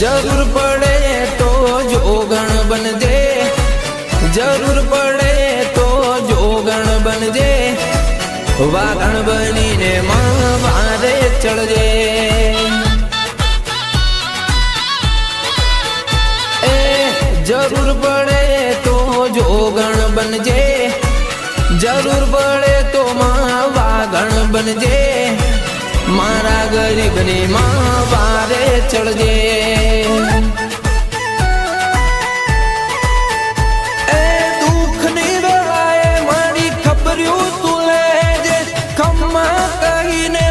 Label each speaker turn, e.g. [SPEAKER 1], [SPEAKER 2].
[SPEAKER 1] જરૂર પડે તો જોગણ બનજે, જરૂર પડે તો જોગણ બનજે, વાગણ બનીને વારે ચડજે। જરૂર પડે તો જોગણ બનજે, જરૂર પડે તો વાગણ બનજે, મારા ગરીબની વારે ચડજે। એ દુઃખની વેળાએ મારી ખબર્યું તું લેજે, ખમ્મા કહીને